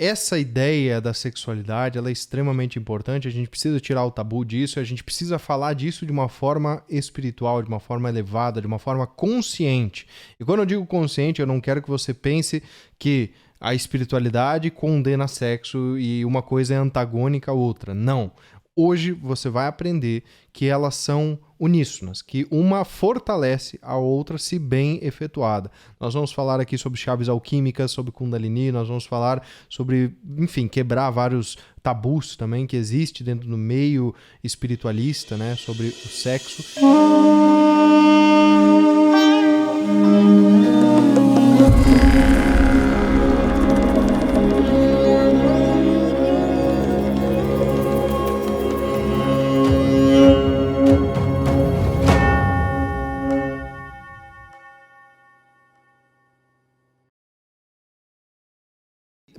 essa ideia da sexualidade, ela é extremamente importante, a gente precisa tirar o tabu disso, a gente precisa falar disso de uma forma espiritual, de uma forma elevada, de uma forma consciente. E quando eu digo consciente, eu não quero que você pense que a espiritualidade condena sexo e uma coisa é antagônica à outra. Não. Hoje você vai aprender que elas são uníssonas, que uma fortalece a outra se bem efetuada. Nós vamos falar aqui sobre chaves alquímicas, sobre Kundalini, nós vamos falar sobre, enfim, quebrar vários tabus também que existe dentro do meio espiritualista, né, sobre o sexo.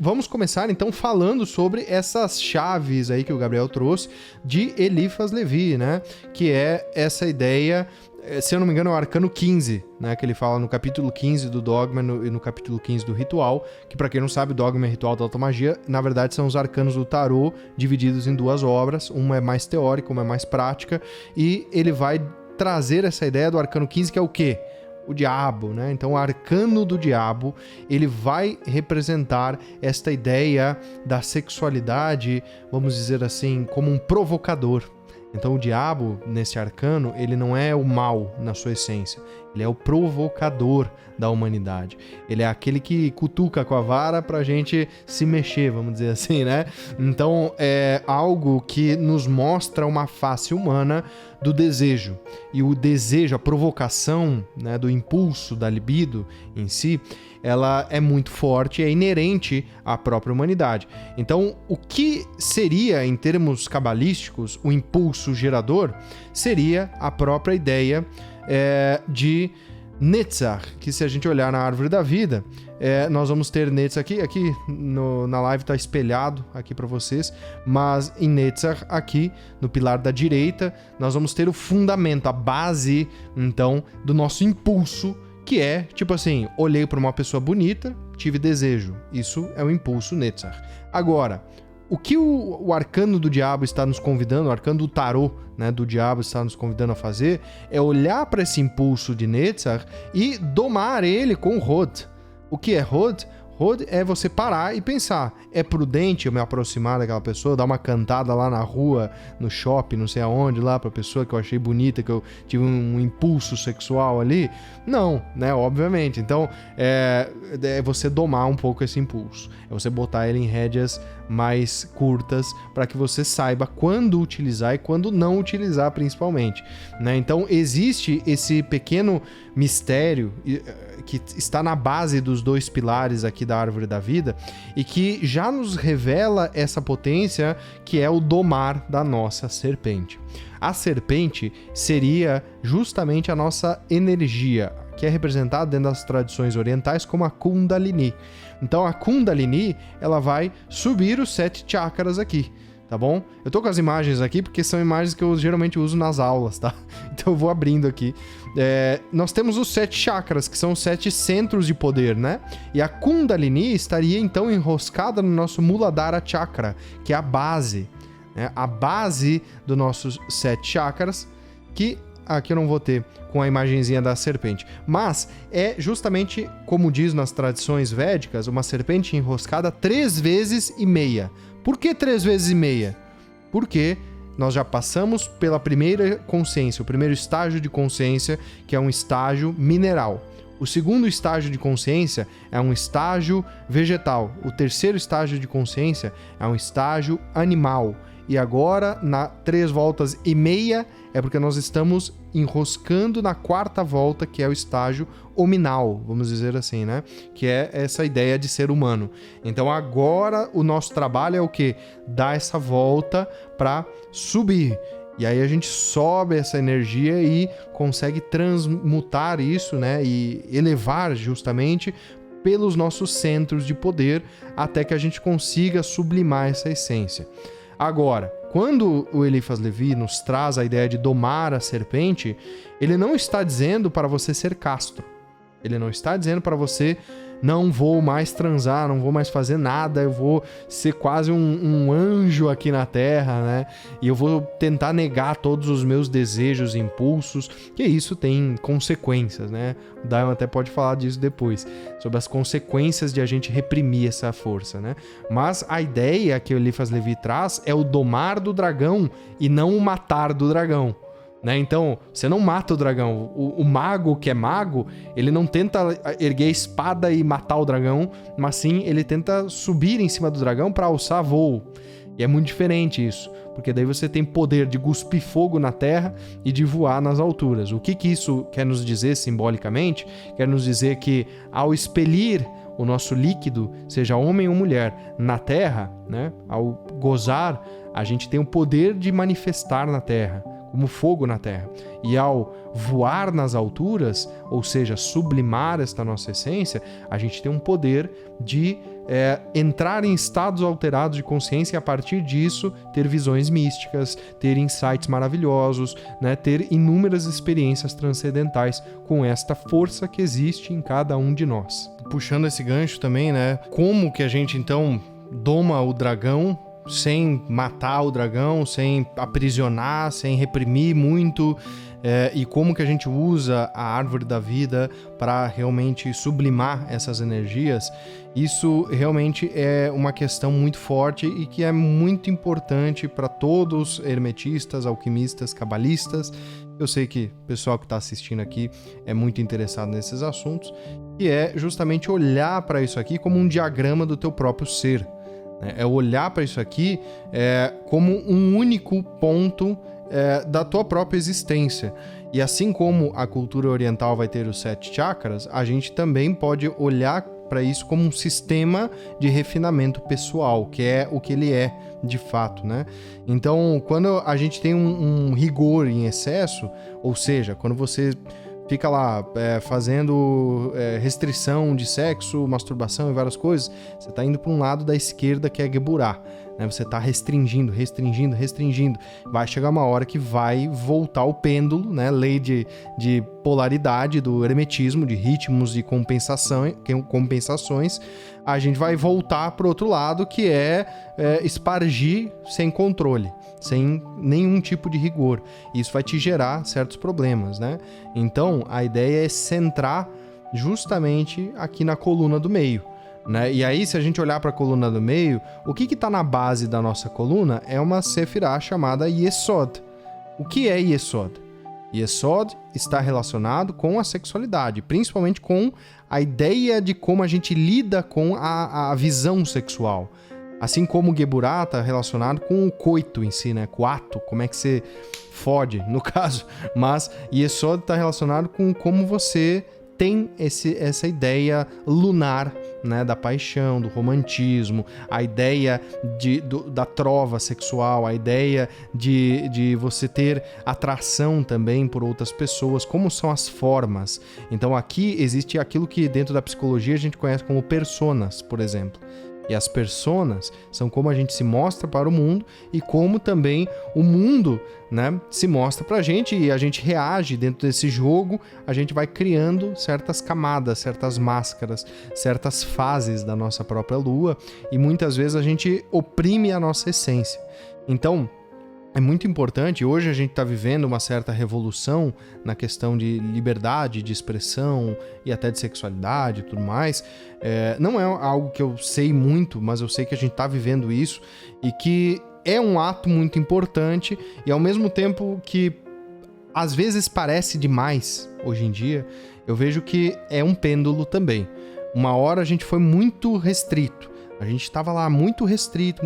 Vamos começar então falando sobre essas chaves aí que o Gabriel trouxe de Eliphas Levi, né? Que é essa ideia, se eu não me engano, é o arcano 15, né? Que ele fala no capítulo 15 do Dogma e no capítulo 15 do Ritual, que pra quem não sabe, Dogma e Ritual da Automagia, na verdade são os arcanos do tarô divididos em duas obras, uma é mais teórica, uma é mais prática, e ele vai trazer essa ideia do arcano 15, que é o quê? O diabo, né? Então o arcano do diabo, ele vai representar esta ideia da sexualidade, vamos dizer assim, como um provocador. Então o diabo, nesse arcano, ele não é o mal na sua essência, ele é o provocador da humanidade. Ele é aquele que cutuca com a vara pra gente se mexer, vamos dizer assim, né? Então é algo que nos mostra uma face humana do desejo. E o desejo, a provocação, né, do impulso, da libido em si, ela é muito forte, é inerente à própria humanidade. Então, o que seria, em termos cabalísticos, o impulso gerador, seria a própria ideia de Netzach, que se a gente olhar na árvore da vida, nós vamos ter Netzach aqui na live está espelhado aqui para vocês, mas em Netzach aqui, no pilar da direita, nós vamos ter o fundamento, a base, então, do nosso impulso, que é, tipo assim, olhei para uma pessoa bonita, tive desejo. Isso é o impulso Netzach. Agora, o que o arcano do diabo está nos convidando, o arcano do tarô, né, do diabo está nos convidando a fazer, é olhar para esse impulso de Netzach e domar ele com Hod. O que é Hod? Hod é você parar e pensar, é prudente eu me aproximar daquela pessoa, dar uma cantada lá na rua, no shopping, não sei aonde, lá pra pessoa que eu achei bonita, que eu tive um impulso sexual ali? Não, né, obviamente. Então, é você domar um pouco esse impulso, é você botar ele em rédeas mais curtas para que você saiba quando utilizar e quando não utilizar, principalmente, né? Então, existe esse pequeno mistério que está na base dos dois pilares aqui da árvore da vida e que já nos revela essa potência que é o domar da nossa serpente. A serpente seria justamente a nossa energia, que é representada dentro das tradições orientais como a Kundalini. Então a Kundalini, ela vai subir os 7 chakras aqui, tá bom? Eu tô com as imagens aqui porque são imagens que eu geralmente uso nas aulas, tá? Então eu vou abrindo aqui. Nós temos os 7 chakras, que são os 7 centros de poder, né? E a Kundalini estaria então enroscada no nosso Muladhara Chakra, que é a base, né? A base dos nossos 7 chakras, que aqui eu não vou ter com a imagenzinha da serpente, mas é justamente, como diz nas tradições védicas, uma serpente enroscada 3 vezes e meia. Por que 3 vezes e meia? Porque nós já passamos pela primeira consciência, o primeiro estágio de consciência, que é um estágio mineral. O segundo estágio de consciência é um estágio vegetal. O terceiro estágio de consciência é um estágio animal. E agora, na 3 voltas e meia, é porque nós estamos enroscando na 4ª volta, que é o estágio hominal, vamos dizer assim, né? Que é essa ideia de ser humano. Então agora o nosso trabalho é o quê? Dar essa volta para subir. E aí a gente sobe essa energia e consegue transmutar isso, né? E elevar justamente pelos nossos centros de poder até que a gente consiga sublimar essa essência. Agora, quando o Eliphas Levi nos traz a ideia de domar a serpente, ele não está dizendo para você ser casto. Ele não está dizendo para você não vou mais transar, não vou mais fazer nada, eu vou ser quase um anjo aqui na Terra, né? E eu vou tentar negar todos os meus desejos e impulsos, que isso tem consequências, né? O Diamond até pode falar disso depois, sobre as consequências de a gente reprimir essa força, né? Mas a ideia que o Eliphas Levi traz é o domar do dragão e não o matar do dragão. Né? Então, você não mata o dragão. O mago que é mago, ele não tenta erguer a espada e matar o dragão, mas sim ele tenta subir em cima do dragão para alçar voo. E é muito diferente isso, porque daí você tem poder de cuspir fogo na terra e de voar nas alturas. O que isso quer nos dizer simbolicamente? Quer nos dizer que ao expelir o nosso líquido, seja homem ou mulher, na terra, né? Ao gozar, a gente tem o poder de manifestar na terra, como fogo na terra. E ao voar nas alturas, ou seja, sublimar esta nossa essência, a gente tem um poder de entrar em estados alterados de consciência e a partir disso ter visões místicas, ter insights maravilhosos, né? Ter inúmeras experiências transcendentais com esta força que existe em cada um de nós. Puxando esse gancho também, né? Como que a gente então doma o dragão sem matar o dragão, sem aprisionar, sem reprimir muito, e como que a gente usa a árvore da vida para realmente sublimar essas energias. Isso realmente é uma questão muito forte e que é muito importante para todos hermetistas, alquimistas, cabalistas. Eu sei que o pessoal que está assistindo aqui é muito interessado nesses assuntos, e é justamente olhar para isso aqui como um diagrama do teu próprio ser. É olhar para isso aqui como um único ponto da tua própria existência. E assim como a cultura oriental vai ter os 7 chakras, a gente também pode olhar para isso como um sistema de refinamento pessoal, que é o que ele é de fato, né? Então, quando a gente tem um rigor em excesso, ou seja, quando você fica lá fazendo restrição de sexo, masturbação e várias coisas, você está indo para um lado da esquerda que é Geburah, né? Você está restringindo. Vai chegar uma hora que vai voltar o pêndulo, né? Lei de polaridade do hermetismo, de ritmos de compensações. A gente vai voltar para o outro lado, que é espargir sem controle, sem nenhum tipo de rigor. Isso vai te gerar certos problemas, né? Então, a ideia é centrar justamente aqui na coluna do meio, né? E aí, se a gente olhar para a coluna do meio, o que está na base da nossa coluna é uma sefirá chamada Yesod. O que é Yesod? Yesod está relacionado com a sexualidade, principalmente com a ideia de como a gente lida com a visão sexual. Assim como o Geburah está relacionado com o coito em si, né? Com o ato, como é que você fode, no caso. Mas Yesod está relacionado com como você tem essa ideia lunar, né? Da paixão, do romantismo, a ideia da trova sexual, a ideia de você ter atração também por outras pessoas, como são as formas. Então aqui existe aquilo que dentro da psicologia a gente conhece como personas, por exemplo. E as personas são como a gente se mostra para o mundo e como também o mundo, né, se mostra para a gente e a gente reage dentro desse jogo, a gente vai criando certas camadas, certas máscaras, certas fases da nossa própria lua e muitas vezes a gente oprime a nossa essência. Então, é muito importante, hoje a gente está vivendo uma certa revolução na questão de liberdade, de expressão e até de sexualidade e tudo mais. Não é algo que eu sei muito, mas eu sei que a gente está vivendo isso e que é um ato muito importante e ao mesmo tempo que às vezes parece demais hoje em dia, eu vejo que é um pêndulo também. Uma hora a gente foi muito restrito. A gente estava lá muito restrito,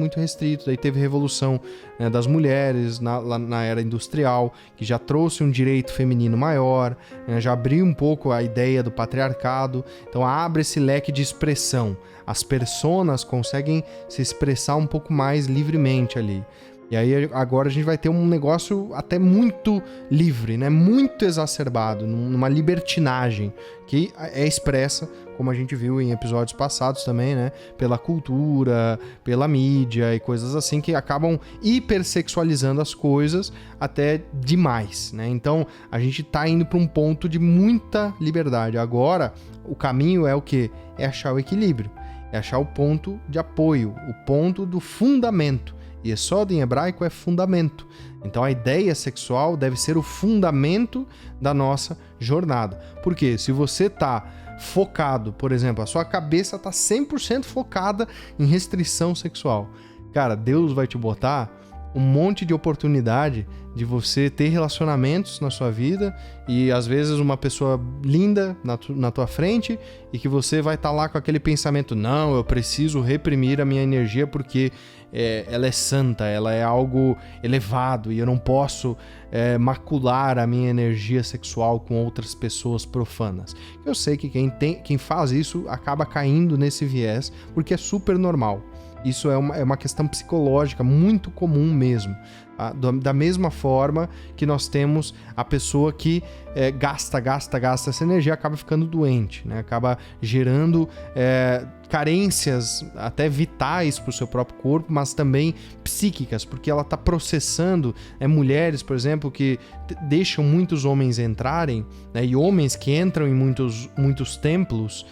daí teve a revolução, né, das mulheres na era industrial, que já trouxe um direito feminino maior, né, já abriu um pouco a ideia do patriarcado, então abre esse leque de expressão. As personas conseguem se expressar um pouco mais livremente ali. E aí agora a gente vai ter um negócio até muito livre, né? Muito exacerbado, numa libertinagem que é expressa, como a gente viu em episódios passados também, né? Pela cultura, pela mídia e coisas assim que acabam hipersexualizando as coisas até demais, né? Então a gente tá indo para um ponto de muita liberdade. Agora o caminho é o quê? É achar o equilíbrio, é achar o ponto de apoio, o ponto do fundamento. Yesod em hebraico é fundamento. Então a ideia sexual deve ser o fundamento da nossa jornada. Porque se você está focado, por exemplo, a sua cabeça está 100% focada em restrição sexual, cara, Deus vai te botar um monte de oportunidade de você ter relacionamentos na sua vida e às vezes uma pessoa linda na tua frente e que você vai estar lá com aquele pensamento, não, eu preciso reprimir a minha energia porque ela é santa, ela é algo elevado e eu não posso macular a minha energia sexual com outras pessoas profanas. Eu sei que quem faz isso acaba caindo nesse viés porque é super normal. Isso é uma questão psicológica muito comum mesmo. Tá? Da mesma forma que nós temos a pessoa que gasta essa energia, acaba ficando doente, né? Acaba gerando carências até vitais para o seu próprio corpo, mas também psíquicas, porque ela está processando mulheres, por exemplo, que deixam muitos homens entrarem, né? E homens que entram em muitos templos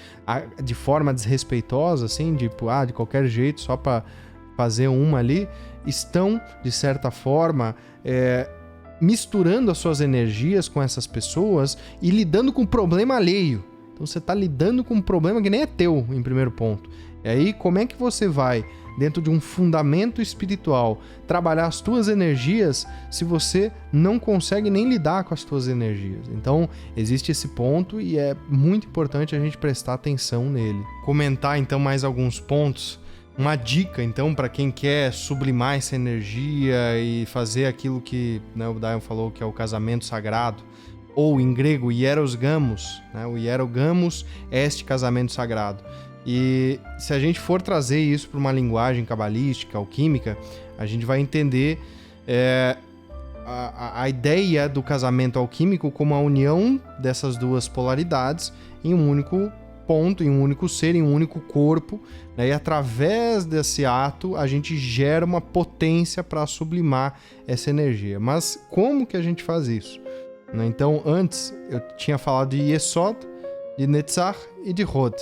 de forma desrespeitosa, assim, de qualquer jeito, só para fazer uma ali, estão, de certa forma, misturando as suas energias com essas pessoas e lidando com o problema alheio. Então você está lidando com um problema que nem é teu, em primeiro ponto. E aí, como é que você vai, dentro de um fundamento espiritual, trabalhar as tuas energias se você não consegue nem lidar com as tuas energias? Então, existe esse ponto e é muito importante a gente prestar atenção nele. Comentar, então, mais alguns pontos. Uma dica, então, para quem quer sublimar essa energia e fazer aquilo que, né, o Dayan falou que é o casamento sagrado, ou em grego, hierosgamos, né? O hierogamos é este casamento sagrado. E se a gente for trazer isso para uma linguagem cabalística, alquímica, a gente vai entender a ideia do casamento alquímico como a união dessas duas polaridades em um único ponto, em um único ser, em um único corpo, né? E através desse ato a gente gera uma potência para sublimar essa energia. Mas como que a gente faz isso? Então, antes eu tinha falado de Yesod, de Netzach e de Hod,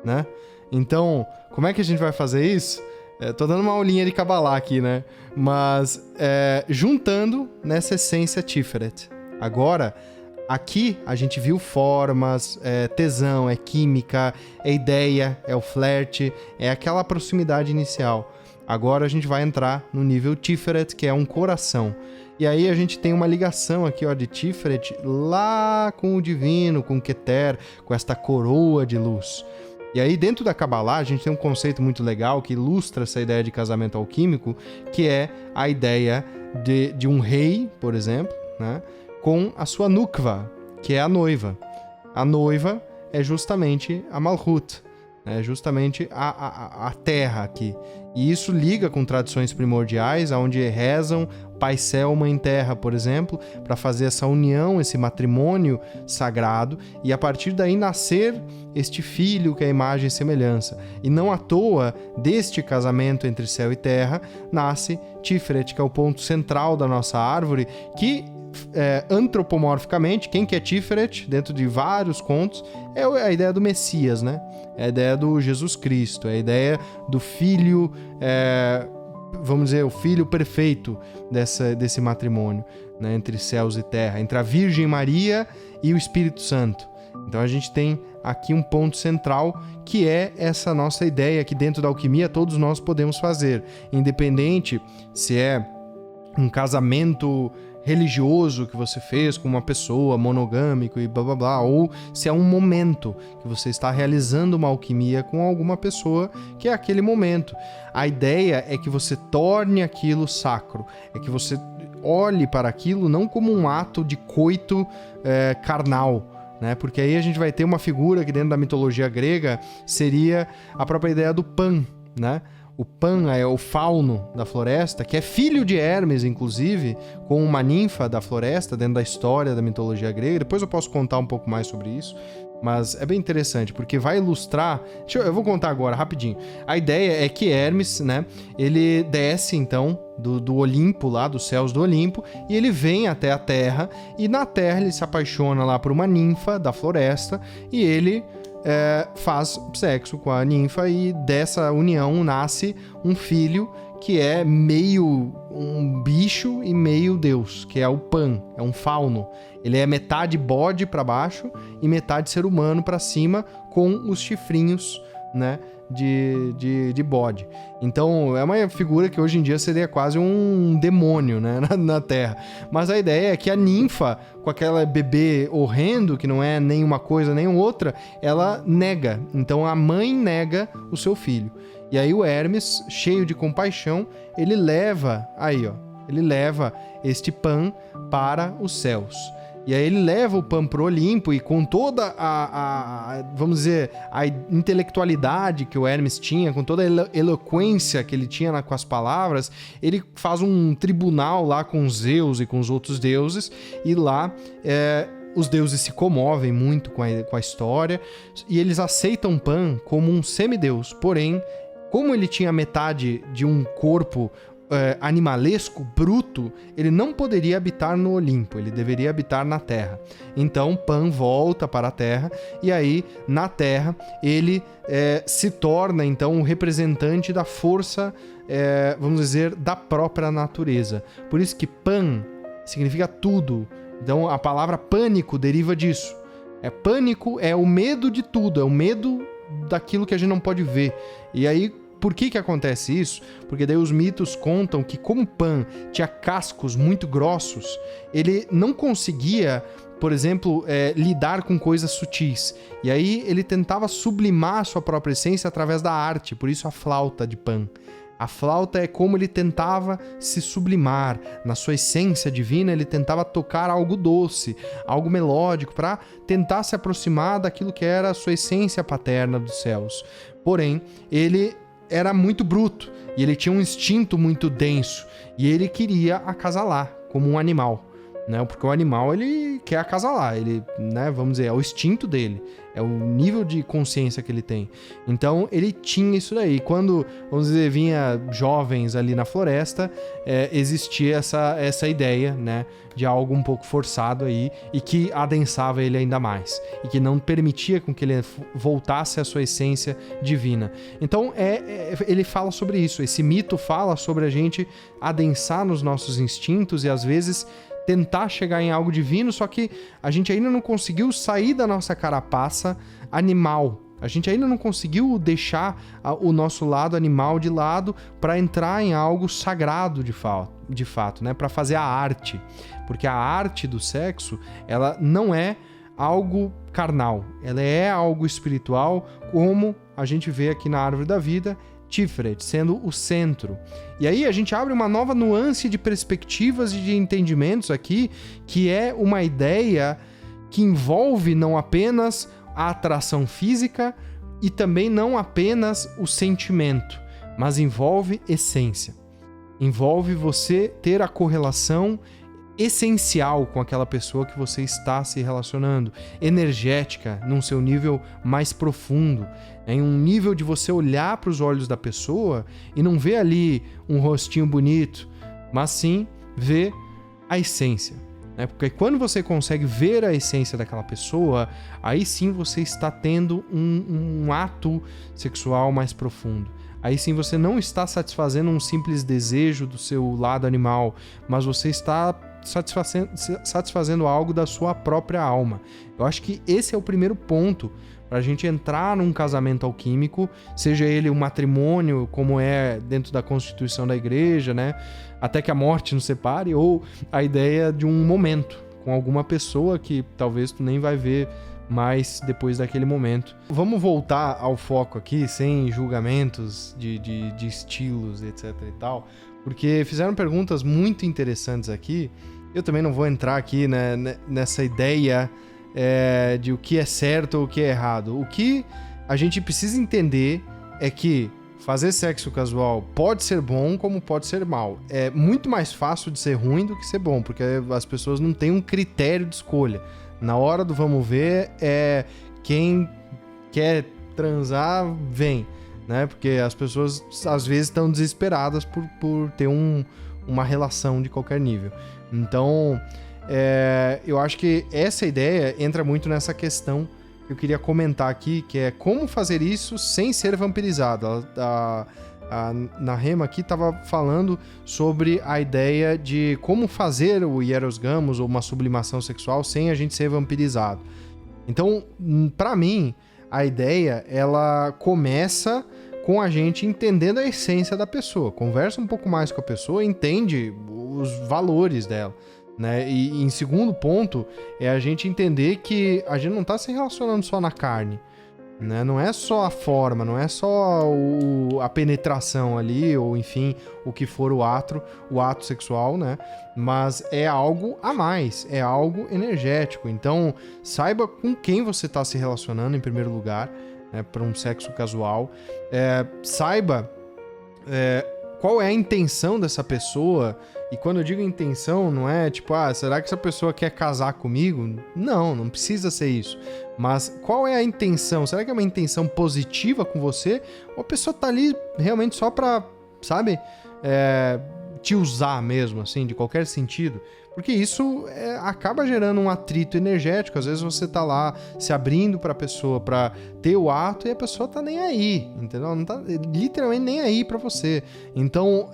né? Então, como é que a gente vai fazer isso? Tô dando uma aulinha de Kabbalah aqui, né? Mas juntando nessa essência Tiferet. Agora, aqui a gente viu formas, tesão, é química, é ideia, é o flerte, é aquela proximidade inicial. Agora a gente vai entrar no nível Tiferet, que é um coração. E aí a gente tem uma ligação aqui, ó, de Tiferet lá com o divino, com o Keter, com esta coroa de luz. E aí dentro da Kabbalah a gente tem um conceito muito legal que ilustra essa ideia de casamento alquímico, que é a ideia de um rei, por exemplo, né, com a sua nukva, que é a noiva. A noiva é justamente a Malhut, é justamente a terra aqui. E isso liga com tradições primordiais, onde rezam Pai Céu, Mãe Terra, por exemplo, para fazer essa união, esse matrimônio sagrado, e a partir daí nascer este filho que é a imagem e semelhança. E não à toa, deste casamento entre céu e terra, nasce Tiferet, que é o ponto central da nossa árvore, que antropomorficamente, quem que é Tiferet, dentro de vários contos, é a ideia do Messias, né? É a ideia do Jesus Cristo, é a ideia do filho, vamos dizer, o filho perfeito desse matrimônio, né? Entre céus e terra, entre a Virgem Maria e o Espírito Santo. Então a gente tem aqui um ponto central, que é essa nossa ideia que dentro da alquimia todos nós podemos fazer, independente se é um casamento religioso que você fez com uma pessoa, monogâmico e blá blá blá, ou se é um momento que você está realizando uma alquimia com alguma pessoa, que é aquele momento. A ideia é que você torne aquilo sacro, é que você olhe para aquilo não como um ato de coito carnal, né? Porque aí a gente vai ter uma figura que dentro da mitologia grega seria a própria ideia do Pan, né? O Pan é o fauno da floresta, que é filho de Hermes, inclusive, com uma ninfa da floresta, dentro da história da mitologia grega. Depois eu posso contar um pouco mais sobre isso. Mas é bem interessante, porque vai ilustrar... Eu vou contar agora, rapidinho. A ideia é que Hermes, né, ele desce, então, do Olimpo, lá, dos céus do Olimpo, e ele vem até a Terra, e na Terra ele se apaixona lá por uma ninfa da floresta, e ele faz sexo com a ninfa, e dessa união nasce um filho que é meio um bicho e meio deus, que é o Pan, é um fauno. Ele é metade bode para baixo e metade ser humano para cima, com os chifrinhos, né, de bode. Então é uma figura que hoje em dia seria quase um demônio, né, na Terra. Mas a ideia é que a ninfa, com aquela bebê horrendo, que não é nem uma coisa nem outra, ela nega. Então a mãe nega o seu filho. E aí o Hermes, cheio de compaixão, ele leva este Pan para os céus. E aí ele leva o Pan pro Olimpo, e com toda vamos dizer, a intelectualidade que o Hermes tinha, com toda a eloquência que ele tinha com as palavras, ele faz um tribunal lá com Zeus e com os outros deuses, e lá os deuses se comovem muito com a história, e eles aceitam Pan como um semideus. Porém, como ele tinha metade de um corpo animalesco, bruto, ele não poderia habitar no Olimpo, ele deveria habitar na Terra. Então Pan volta para a Terra, e aí na Terra ele se torna então um representante da força, vamos dizer, da própria natureza. Por isso que Pan significa tudo. Então a palavra pânico deriva disso. Pânico é o medo de tudo, é o medo daquilo que a gente não pode ver. E aí, por que acontece isso? Porque daí os mitos contam que, como Pan tinha cascos muito grossos, ele não conseguia, por exemplo, lidar com coisas sutis. E aí ele tentava sublimar a sua própria essência através da arte, por isso a flauta de Pan. A flauta é como ele tentava se sublimar. Na sua essência divina, ele tentava tocar algo doce, algo melódico, para tentar se aproximar daquilo que era a sua essência paterna dos céus. Porém, ele era muito bruto, e ele tinha um instinto muito denso, e ele queria acasalar, como um animal, né? Porque o animal, ele quer acasalar, ele, né, vamos dizer, é o instinto dele, é o nível de consciência que ele tem. Então ele tinha isso daí. Quando, vamos dizer, vinha jovens ali na floresta, existia essa ideia, né, de algo um pouco forçado aí, e que adensava ele ainda mais, e que não permitia com que ele voltasse à sua essência divina. Então ele fala sobre isso. Esse mito fala sobre a gente adensar nos nossos instintos e às vezes tentar chegar em algo divino, só que a gente ainda não conseguiu sair da nossa carapaça animal. A gente ainda não conseguiu deixar o nosso lado animal de lado para entrar em algo sagrado de fato, né? Para fazer a arte. Porque a arte do sexo, ela não é algo carnal, ela é algo espiritual, como a gente vê aqui na Árvore da Vida, Tiferet sendo o centro. E aí a gente abre uma nova nuance de perspectivas e de entendimentos aqui, que é uma ideia que envolve não apenas a atração física e também não apenas o sentimento, mas envolve essência. Envolve você ter a correlação essencial com aquela pessoa que você está se relacionando, energética, num seu nível mais profundo, em um nível de você olhar para os olhos da pessoa e não ver ali um rostinho bonito, mas sim ver a essência, né? Porque quando você consegue ver a essência daquela pessoa, aí sim você está tendo um ato sexual mais profundo. Aí sim você não está satisfazendo um simples desejo do seu lado animal, mas você está satisfazendo algo da sua própria alma. Eu acho que esse é o primeiro ponto para a gente entrar num casamento alquímico, seja ele um matrimônio, como é dentro da Constituição da Igreja, né? Até que a morte nos separe, ou a ideia de um momento com alguma pessoa que talvez tu nem vai ver mais depois daquele momento. Vamos voltar ao foco aqui, sem julgamentos de estilos, etc e tal, porque fizeram perguntas muito interessantes aqui. Eu também não vou entrar aqui, né, nessa ideia de o que é certo ou o que é errado. O que a gente precisa entender é que fazer sexo casual pode ser bom como pode ser mal. É muito mais fácil de ser ruim do que ser bom, porque as pessoas não têm um critério de escolha. Na hora do vamos ver, quem quer transar, vem, né? Porque as pessoas às vezes estão desesperadas por ter uma relação de qualquer nível. Então, eu acho que essa ideia entra muito nessa questão que eu queria comentar aqui, que é como fazer isso sem ser vampirizado. Na Rema aqui estava falando sobre a ideia de como fazer o hieros gamos ou uma sublimação sexual sem a gente ser vampirizado. Então, para mim, a ideia ela começa com a gente entendendo a essência da pessoa. Conversa um pouco mais com a pessoa, entende os valores dela. Né? E em segundo ponto, é a gente entender que a gente não está se relacionando só na carne, né? Não é só a forma, não é só a penetração ali, ou enfim, o que for o ato sexual, né? Mas é algo a mais, é algo energético. Então, saiba com quem você está se relacionando em primeiro lugar, né? Para um sexo casual. Saiba qual é a intenção dessa pessoa. E quando eu digo intenção, não é tipo, será que essa pessoa quer casar comigo? Não precisa ser isso. Mas qual é a intenção? Será que é uma intenção positiva com você? Ou a pessoa tá ali realmente só pra, sabe, te usar mesmo, assim, de qualquer sentido? Porque isso acaba gerando um atrito energético. Às vezes você tá lá se abrindo pra pessoa pra ter o ato e a pessoa tá nem aí, entendeu? Não tá literalmente nem aí pra você. Então,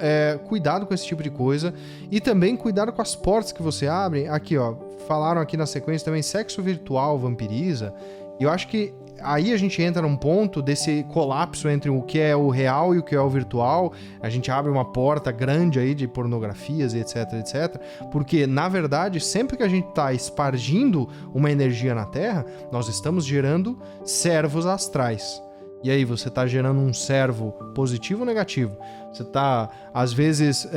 cuidado com esse tipo de coisa. E também cuidado com as portas que você abre. Aqui, ó, falaram aqui na sequência também, sexo virtual vampiriza. E eu acho que aí a gente entra num ponto desse colapso entre o que é o real e o que é o virtual. A gente abre uma porta grande aí de pornografias e etc, etc. Porque, na verdade, sempre que a gente está espargindo uma energia na Terra, nós estamos gerando servos astrais. E aí, você está gerando um servo positivo ou negativo? Você está, às vezes,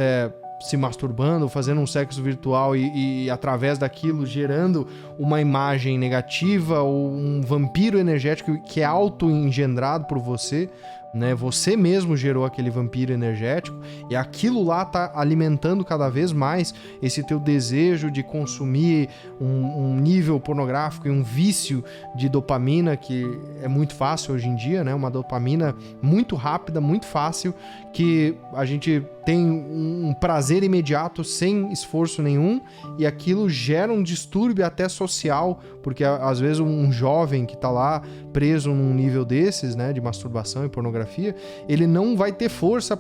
se masturbando, fazendo um sexo virtual e através daquilo gerando uma imagem negativa ou um vampiro energético que é auto-engendrado por você, né? Você mesmo gerou aquele vampiro energético e aquilo lá tá alimentando cada vez mais esse teu desejo de consumir um nível pornográfico e um vício de dopamina que é muito fácil hoje em dia, né? Uma dopamina muito rápida, muito fácil, que a gente tem um prazer imediato sem esforço nenhum e aquilo gera um distúrbio até social, porque às vezes um jovem que tá lá preso num nível desses, né, de masturbação e pornografia, ele não vai ter força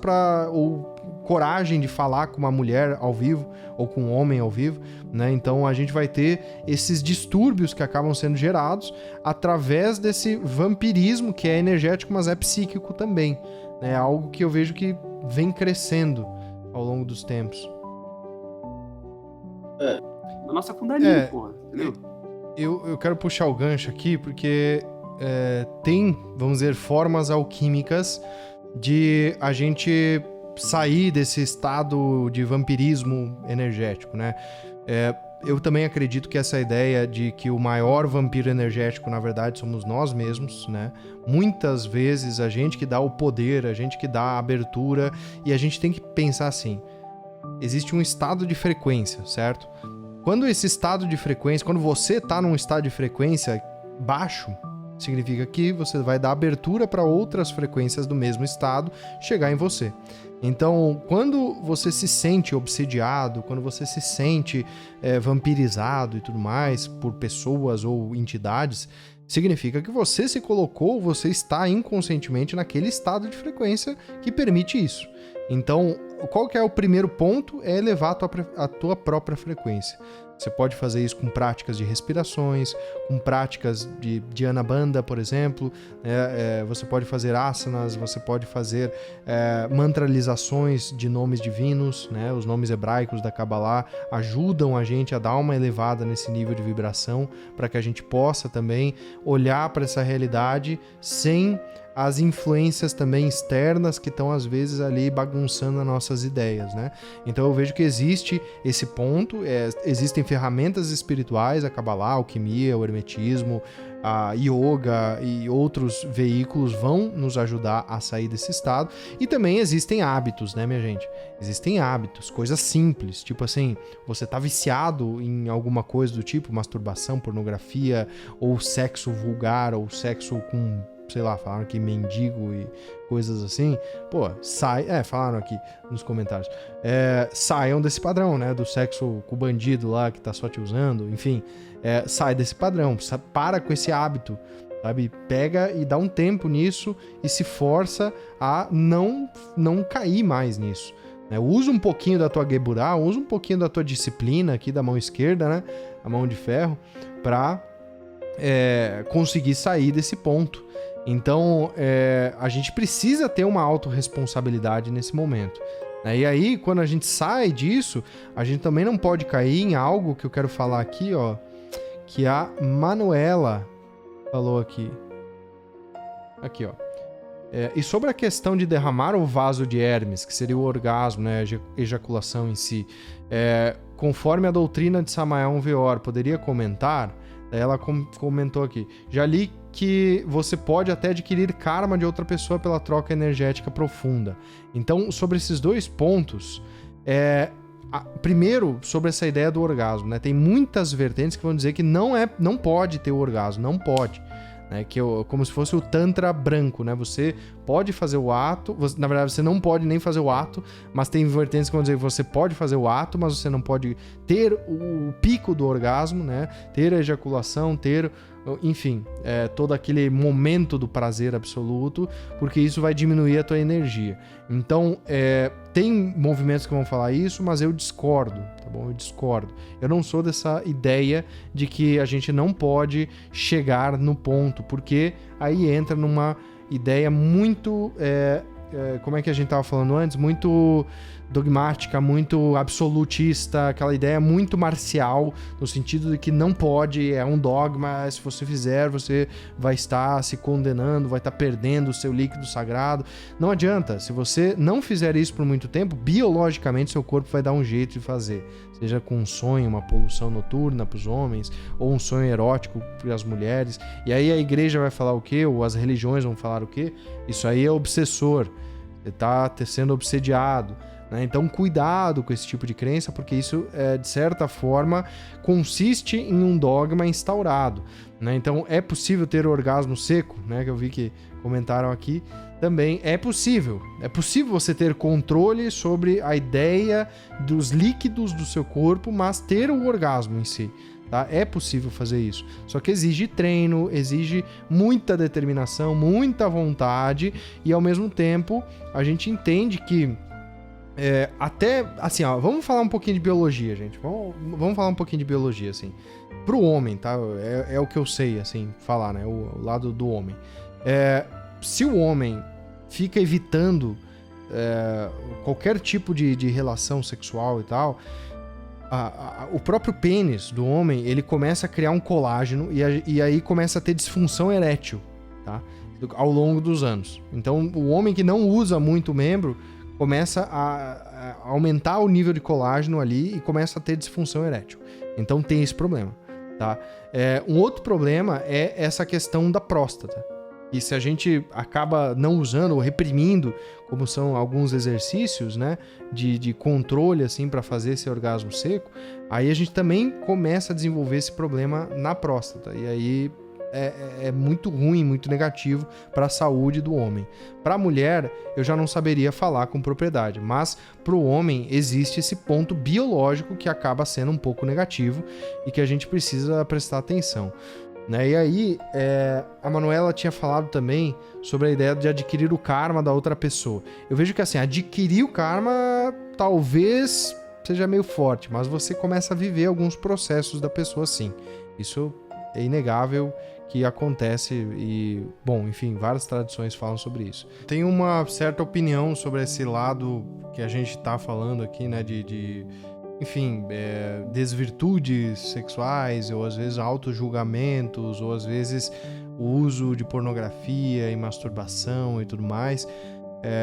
ou coragem de falar com uma mulher ao vivo ou com um homem ao vivo, né? Então a gente vai ter esses distúrbios que acabam sendo gerados através desse vampirismo que é energético, mas é psíquico também. É algo que eu vejo que vem crescendo ao longo dos tempos. Na nossa Kundalini, porra, entendeu? Eu quero puxar o gancho aqui porque tem, vamos dizer, formas alquímicas de a gente sair desse estado de vampirismo energético, né? Eu também acredito que essa ideia de que o maior vampiro energético, na verdade, somos nós mesmos, né? Muitas vezes a gente que dá o poder, a gente que dá a abertura, e a gente tem que pensar assim, existe um estado de frequência, certo? Quando esse estado de frequência, quando você está num estado de frequência baixo, significa que você vai dar abertura para outras frequências do mesmo estado chegar em você. Então, quando você se sente obsediado, quando você se sente vampirizado e tudo mais por pessoas ou entidades, significa que você se colocou, você está inconscientemente naquele estado de frequência que permite isso. Então, qual que é o primeiro ponto? É elevar a tua própria frequência. Você pode fazer isso com práticas de respirações, com práticas de Dhyana Bandha, por exemplo. Você pode fazer asanas, você pode fazer mantralizações de nomes divinos, né? Os nomes hebraicos da Kabbalah ajudam a gente a dar uma elevada nesse nível de vibração, para que a gente possa também olhar para essa realidade sem as influências também externas que estão às vezes ali bagunçando as nossas ideias, né? Então eu vejo que existe esse ponto, existem ferramentas espirituais, a Kabbalah, a alquimia, o hermetismo, a yoga e outros veículos vão nos ajudar a sair desse estado. E também existem hábitos, né, minha gente? Existem hábitos, coisas simples, tipo assim, você tá viciado em alguma coisa do tipo masturbação, pornografia, ou sexo vulgar, ou sexo com, sei lá, falaram aqui mendigo e coisas assim, pô, falaram aqui nos comentários, saiam desse padrão, né, do sexo com o bandido lá que tá só te usando, enfim, sai desse padrão, para com esse hábito, sabe, pega e dá um tempo nisso e se força a não cair mais nisso, né, usa um pouquinho da tua geburá, usa um pouquinho da tua disciplina aqui da mão esquerda, né, a mão de ferro, pra conseguir sair desse ponto. Então, a gente precisa ter uma autorresponsabilidade nesse momento. E aí, quando a gente sai disso, a gente também não pode cair em algo que eu quero falar aqui, ó, que a Manuela falou aqui. Aqui, ó. E sobre a questão de derramar o vaso de Hermes, que seria o orgasmo, né, a ejaculação em si, conforme a doutrina de Samael Weor, poderia comentar? Ela comentou aqui, já li que você pode até adquirir karma de outra pessoa pela troca energética profunda. Então, sobre esses dois pontos, primeiro, sobre essa ideia do orgasmo, né? Tem muitas vertentes que vão dizer que não pode ter o orgasmo, não pode. Né, como se fosse o tantra branco, né? Você pode fazer o ato, na verdade você não pode nem fazer o ato, mas tem vertentes que vão dizer que você pode fazer o ato, mas você não pode ter o pico do orgasmo, né? Ter a ejaculação, enfim, todo aquele momento do prazer absoluto, porque isso vai diminuir a tua energia. Então, tem movimentos que vão falar isso, mas eu discordo, tá bom? Eu discordo. Eu não sou dessa ideia de que a gente não pode chegar no ponto, porque aí entra numa ideia muito... como é que a gente estava falando antes? Muito dogmática, muito absolutista, aquela ideia muito marcial, no sentido de que não pode, é um dogma, se você fizer, você vai estar se condenando, vai estar perdendo o seu líquido sagrado. Não adianta, se você não fizer isso por muito tempo, biologicamente seu corpo vai dar um jeito de fazer, seja com um sonho, uma poluição noturna para os homens, ou um sonho erótico para as mulheres, e aí a igreja vai falar o quê? Ou as religiões vão falar o quê? Isso aí é obsessor, você está sendo obsediado. Então, cuidado com esse tipo de crença, porque isso, de certa forma, consiste em um dogma instaurado. Então, é possível ter orgasmo seco, que eu vi que comentaram aqui, também é possível. É possível você ter controle sobre a ideia dos líquidos do seu corpo, mas ter o orgasmo em si. Tá? É possível fazer isso. Só que exige treino, exige muita determinação, muita vontade, e ao mesmo tempo, a gente entende que até, assim, ó, vamos falar um pouquinho de biologia, gente. Vamos falar um pouquinho de biologia, assim. Pro homem, tá? É o que eu sei, assim, falar, né? O lado do homem. Se o homem fica evitando qualquer tipo de relação sexual e tal, o próprio pênis do homem, ele começa a criar um colágeno e aí começa a ter disfunção erétil, tá? Ao longo dos anos. Então, o homem que não usa muito o membro começa a aumentar o nível de colágeno ali e começa a ter disfunção erétil. Então tem esse problema, tá? Um outro problema é essa questão da próstata. E se a gente acaba não usando ou reprimindo, como são alguns exercícios, né, de controle assim para fazer esse orgasmo seco, aí a gente também começa a desenvolver esse problema na próstata. E aí é muito ruim, muito negativo para a saúde do homem. Para a mulher, eu já não saberia falar com propriedade, mas para o homem existe esse ponto biológico que acaba sendo um pouco negativo e que a gente precisa prestar atenção. E aí, a Manuela tinha falado também sobre a ideia de adquirir o karma da outra pessoa. Eu vejo que assim, adquirir o karma talvez seja meio forte, mas você começa a viver alguns processos da pessoa sim. Isso é inegável que acontece e, bom, enfim, várias tradições falam sobre isso. Tem uma certa opinião sobre esse lado que a gente tá falando aqui, né, enfim, desvirtudes sexuais, ou às vezes auto-julgamentos, ou às vezes o uso de pornografia e masturbação e tudo mais.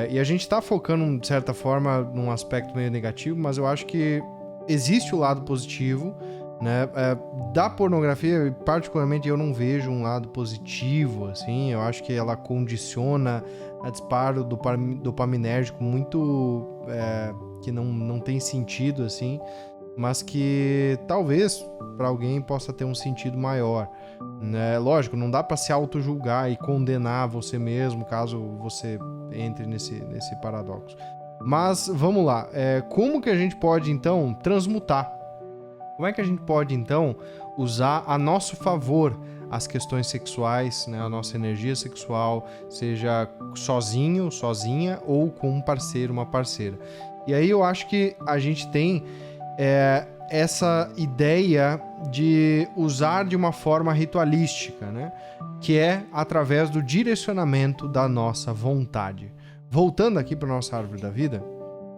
E a gente está focando, de certa forma, num aspecto meio negativo, mas eu acho que existe o lado positivo, né? Da pornografia, particularmente, eu não vejo um lado positivo, assim. Eu acho que ela condiciona a disparo dopaminérgico muito que não tem sentido, assim, mas que talvez para alguém possa ter um sentido maior, né? Lógico, não dá para se auto-julgar e condenar você mesmo caso você entre nesse paradoxo. Mas vamos lá, como que a gente pode então transmutar? Como é que a gente pode então usar a nosso favor as questões sexuais, né? A nossa energia sexual, seja sozinho, sozinha ou com um parceiro, uma parceira? E aí eu acho que a gente tem essa ideia de usar de uma forma ritualística, né? Que é através do direcionamento da nossa vontade. Voltando aqui para nossa árvore da vida,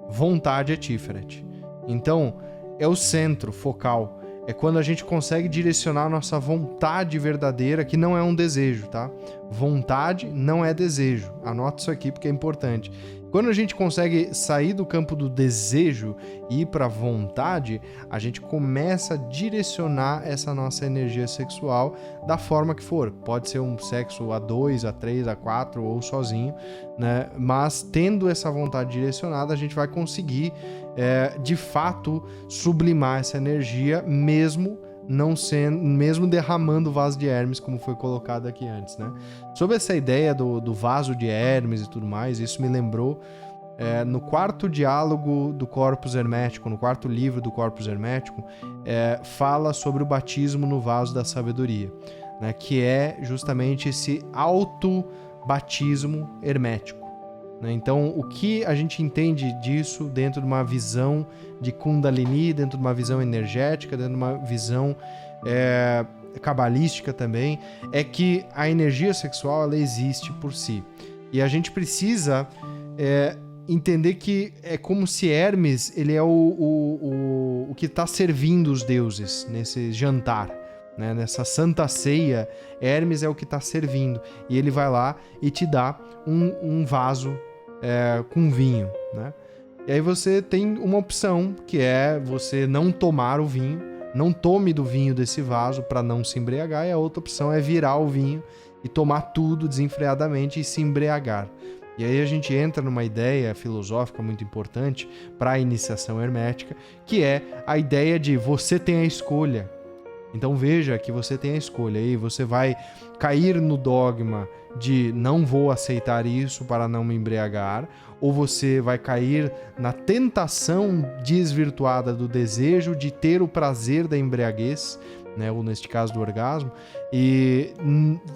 vontade é Tiferet. Então, é o centro focal. É quando a gente consegue direcionar a nossa vontade verdadeira, que não é um desejo, tá? Vontade não é desejo. Anota isso aqui porque é importante. Quando a gente consegue sair do campo do desejo e ir para a vontade, a gente começa a direcionar essa nossa energia sexual da forma que for. Pode ser um sexo a 2, a 3, a 4 ou sozinho, né? Mas tendo essa vontade direcionada, a gente vai conseguir, de fato, sublimar essa energia, mesmo derramando o vaso de Hermes, como foi colocado aqui antes, né? Sobre essa ideia do vaso de Hermes e tudo mais, isso me lembrou no quarto diálogo do Corpus Hermético, no quarto livro do Corpus Hermético, fala sobre o batismo no vaso da sabedoria, né? Que é justamente esse auto-batismo hermético. Então, o que a gente entende disso dentro de uma visão de Kundalini, dentro de uma visão energética, dentro de uma visão cabalística também, é que a energia sexual ela existe por si. E a gente precisa entender que é como se Hermes ele é o que está servindo os deuses nesse jantar. Né? Nessa santa ceia, Hermes é o que está servindo. E ele vai lá e te dá um vaso com vinho, né? E aí você tem uma opção, que é você não tomar o vinho, não tome do vinho desse vaso para não se embriagar, e a outra opção é virar o vinho e tomar tudo desenfreadamente e se embriagar. E aí a gente entra numa ideia filosófica muito importante para a iniciação hermética, que é a ideia de você tem a escolha. Então veja que você tem a escolha aí, você vai cair no dogma de não vou aceitar isso para não me embriagar, ou você vai cair na tentação desvirtuada do desejo de ter o prazer da embriaguez, né, ou neste caso do orgasmo, e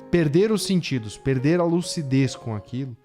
perder os sentidos, perder a lucidez com aquilo.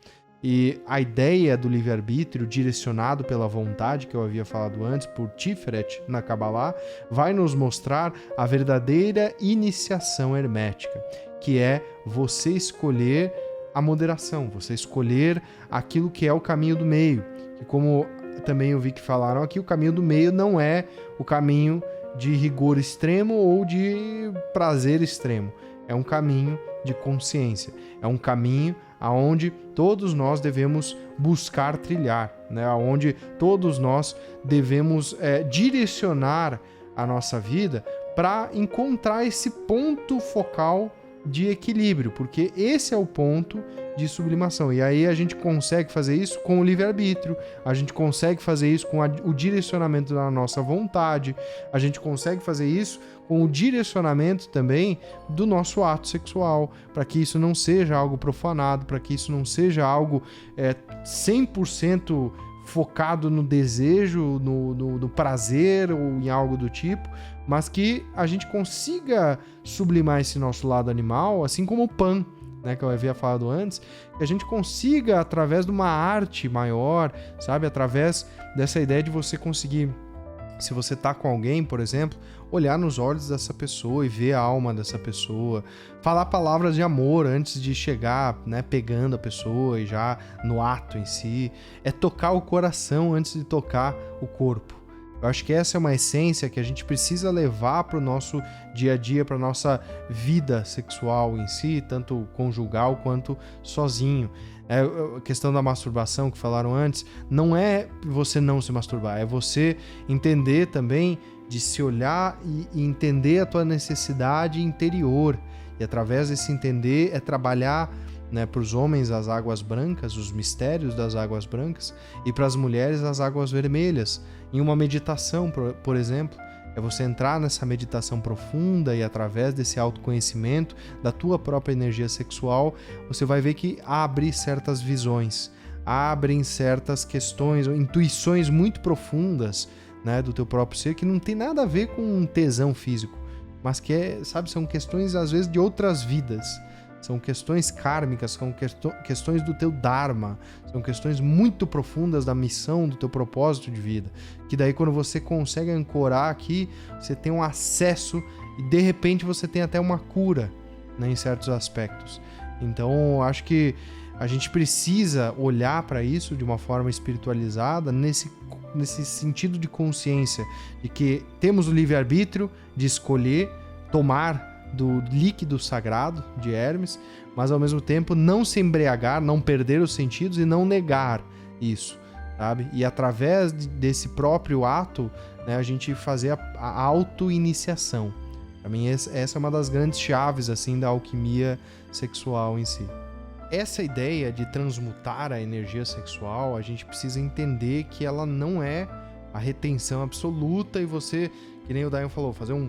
E a ideia do livre-arbítrio direcionado pela vontade, que eu havia falado antes, por Tiferet na Kabbalah, vai nos mostrar a verdadeira iniciação hermética, que é você escolher a moderação, você escolher aquilo que é o caminho do meio. E como também eu vi que falaram aqui, o caminho do meio não é o caminho de rigor extremo ou de prazer extremo. É um caminho de consciência, é um caminho aonde todos nós devemos buscar trilhar, né? Aonde todos nós devemos direcionar a nossa vida para encontrar esse ponto focal de equilíbrio, porque esse é o ponto de sublimação. E aí a gente consegue fazer isso com o livre-arbítrio, a gente consegue fazer isso com o direcionamento da nossa vontade, a gente consegue fazer isso com o direcionamento também do nosso ato sexual, para que isso não seja algo profanado, para que isso não seja algo 100% focado no desejo, no prazer ou em algo do tipo, mas que a gente consiga sublimar esse nosso lado animal, assim como o Pan, né, que eu havia falado antes, que a gente consiga, através de uma arte maior, sabe, através dessa ideia de você conseguir, se você tá com alguém, por exemplo, olhar nos olhos dessa pessoa e ver a alma dessa pessoa, falar palavras de amor antes de chegar, né, pegando a pessoa e já no ato em si, é tocar o coração antes de tocar o corpo. Eu acho que essa é uma essência que a gente precisa levar para o nosso dia a dia, para nossa vida sexual em si, tanto conjugal quanto sozinho. A questão da masturbação que falaram antes, não é você não se masturbar, é você entender também de se olhar e entender a tua necessidade interior. E através desse entender é trabalhar, né, para os homens as águas brancas, os mistérios das águas brancas, e para as mulheres as águas vermelhas. Em uma meditação, por exemplo, é você entrar nessa meditação profunda e através desse autoconhecimento da tua própria energia sexual, você vai ver que abre certas visões, abrem certas questões, ou intuições muito profundas, né, do teu próprio ser, que não tem nada a ver com um tesão físico, mas que são questões às vezes de outras vidas. São questões kármicas, são questões do teu dharma, são questões muito profundas da missão, do teu propósito de vida. Que daí quando você consegue ancorar aqui, você tem um acesso e de repente você tem até uma cura, né, em certos aspectos. Então acho que a gente precisa olhar para isso de uma forma espiritualizada, nesse sentido de consciência, de que temos o livre-arbítrio de escolher tomar do líquido sagrado de Hermes, mas ao mesmo tempo não se embriagar, não perder os sentidos e não negar isso, sabe? E através desse próprio ato, né, a gente fazer a auto-iniciação. Para mim essa é uma das grandes chaves assim da alquimia sexual em si. Essa ideia de transmutar a energia sexual, a gente precisa entender que ela não é a retenção absoluta e você, que nem o Dayan falou, fazer um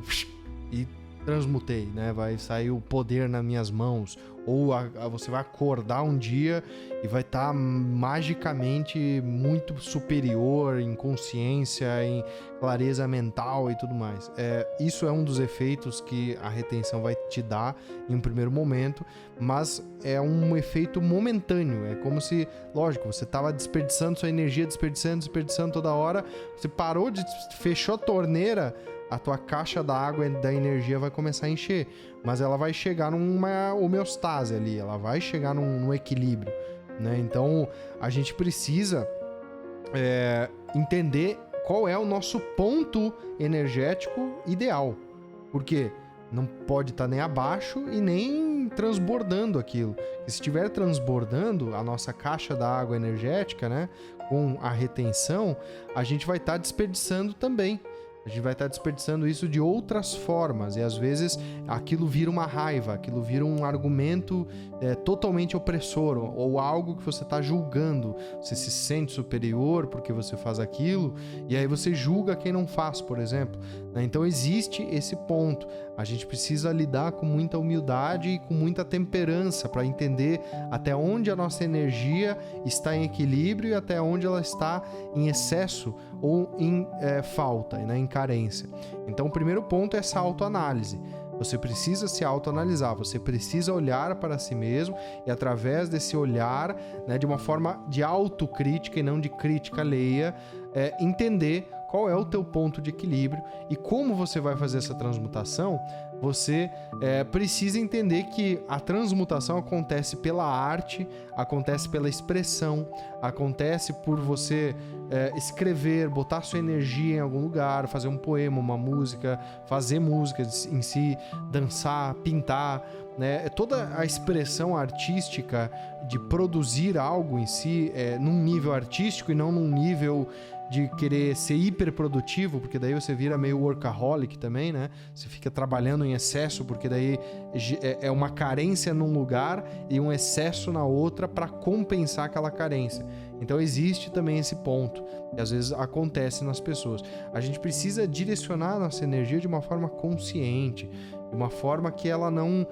e transmutei, né? Vai sair o poder nas minhas mãos. Ou você vai acordar um dia e vai estar magicamente muito superior em consciência, em clareza mental e tudo mais. Isso é um dos efeitos que a retenção vai te dar em um primeiro momento, mas é um efeito momentâneo. É como se, lógico, você estava desperdiçando sua energia, desperdiçando toda hora, você parou, fechou a torneira, a tua caixa da água e da energia vai começar a encher, mas ela vai chegar numa homeostase ali, ela vai chegar num equilíbrio, né? Então a gente precisa entender qual é o nosso ponto energético ideal, porque não pode estar nem abaixo e nem transbordando aquilo. E se estiver transbordando a nossa caixa da água energética, né, com a retenção, a gente vai estar desperdiçando também. A gente vai estar desperdiçando isso de outras formas e às vezes aquilo vira uma raiva, aquilo vira um argumento totalmente opressor ou algo que você está julgando. Você se sente superior porque você faz aquilo e aí você julga quem não faz, por exemplo. Então existe esse ponto. A gente precisa lidar com muita humildade e com muita temperança para entender até onde a nossa energia está em equilíbrio e até onde ela está em excesso ou em falta, né, em carência. Então o primeiro ponto é essa autoanálise. Você precisa se autoanalisar, você precisa olhar para si mesmo e através desse olhar, né, de uma forma de autocrítica e não de crítica alheia, entender qual é o teu ponto de equilíbrio e como você vai fazer essa transmutação. Você precisa entender que a transmutação acontece pela arte, acontece pela expressão, acontece por você escrever, botar sua energia em algum lugar, fazer um poema, uma música, fazer música em si, dançar, pintar, né? Toda a expressão artística de produzir algo em si num nível artístico e não num nível de querer ser hiperprodutivo, porque daí você vira meio workaholic também, né? Você fica trabalhando em excesso, porque daí é uma carência num lugar e um excesso na outra para compensar aquela carência. Então existe também esse ponto, que às vezes acontece nas pessoas. A gente precisa direcionar a nossa energia de uma forma consciente, de uma forma que ela não,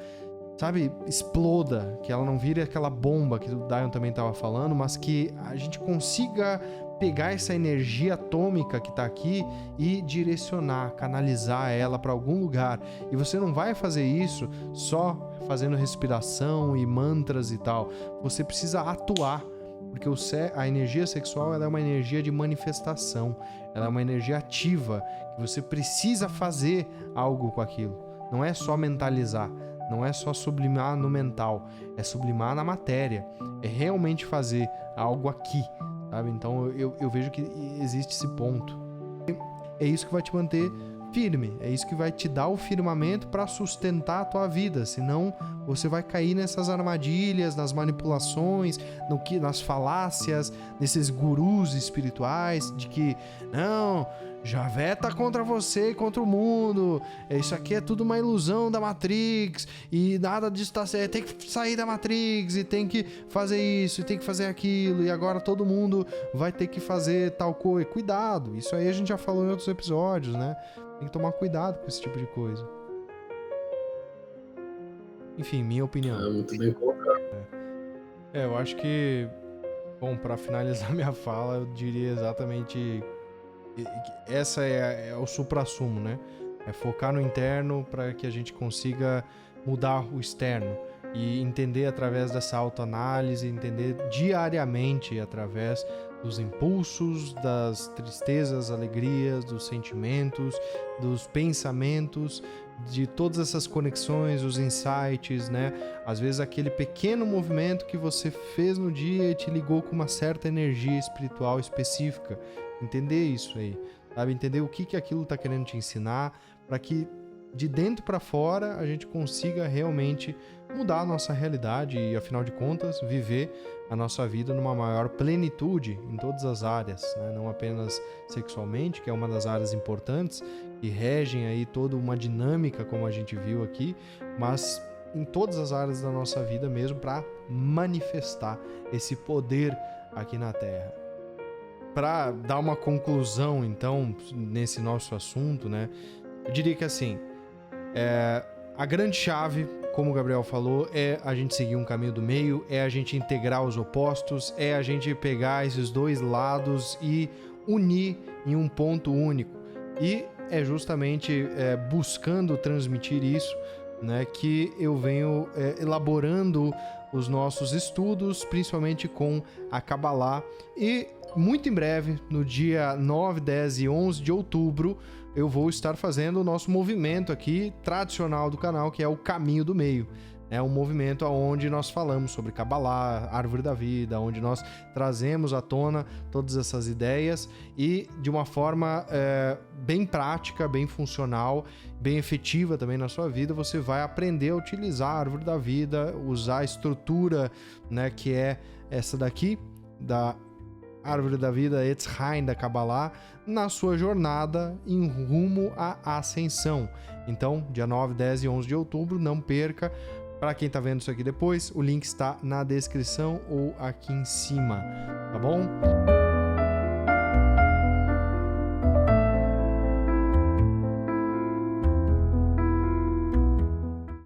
exploda, que ela não vire aquela bomba que o Dayan também estava falando, mas que a gente consiga pegar essa energia atômica que está aqui e direcionar, canalizar ela para algum lugar. E você não vai fazer isso só fazendo respiração e mantras e tal. Você precisa atuar, porque a energia sexual ela é uma energia de manifestação, ela é uma energia ativa, que você precisa fazer algo com aquilo. Não é só mentalizar, não é só sublimar no mental, é sublimar na matéria, é realmente fazer algo aqui. Sabe? Então eu vejo que existe esse ponto. é isso que vai te manter firme, é isso que vai te dar o firmamento para sustentar a tua vida, senão você vai cair nessas armadilhas, nas manipulações, nas falácias, nesses gurus espirituais de que, não, Javé tá contra você e contra o mundo, isso aqui é tudo uma ilusão da Matrix, e nada disso tá certo, tem que sair da Matrix, e tem que fazer isso, e tem que fazer aquilo, e agora todo mundo vai ter que fazer tal coisa. Cuidado, isso aí a gente já falou em outros episódios, né? Tem que tomar cuidado com esse tipo de coisa. Enfim, minha opinião. Muito bem colocado. Eu acho que, bom, para finalizar minha fala, eu diria exatamente essa é o suprassumo, né? É focar no interno para que a gente consiga mudar o externo e entender através dessa autoanálise, entender diariamente através dos impulsos, das tristezas, alegrias, dos sentimentos, dos pensamentos, de todas essas conexões, os insights, né? Às vezes aquele pequeno movimento que você fez no dia e te ligou com uma certa energia espiritual específica. Entender isso aí, sabe? Entender o que aquilo está querendo te ensinar, para que de dentro para fora a gente consiga realmente mudar a nossa realidade e, afinal de contas, viver a nossa vida numa maior plenitude em todas as áreas, né? Não apenas sexualmente, que é uma das áreas importantes que regem aí toda uma dinâmica, como a gente viu aqui, mas em todas as áreas da nossa vida mesmo, para manifestar esse poder aqui na Terra. Para dar uma conclusão, então, nesse nosso assunto, né? Eu diria que assim, a grande chave, como o Gabriel falou, é a gente seguir um caminho do meio, é a gente integrar os opostos, é a gente pegar esses dois lados e unir em um ponto único. E é justamente buscando transmitir isso, né, que eu venho elaborando os nossos estudos, principalmente com a Kabbalah. E muito em breve, no dia 9, 10 e 11 de outubro, eu vou estar fazendo o nosso movimento aqui, tradicional do canal, que é o Caminho do Meio. É um movimento onde nós falamos sobre Kabbalah, Árvore da Vida, onde nós trazemos à tona todas essas ideias e de uma forma bem prática, bem funcional, bem efetiva também na sua vida, você vai aprender a utilizar a Árvore da Vida, usar a estrutura, né, que é essa daqui, da Árvore da Vida, Etz Chaim da Kabbalah, na sua jornada em rumo à ascensão. Então, dia 9, 10 e 11 de outubro, não perca. Para quem está vendo isso aqui depois, o link está na descrição ou aqui em cima, tá bom?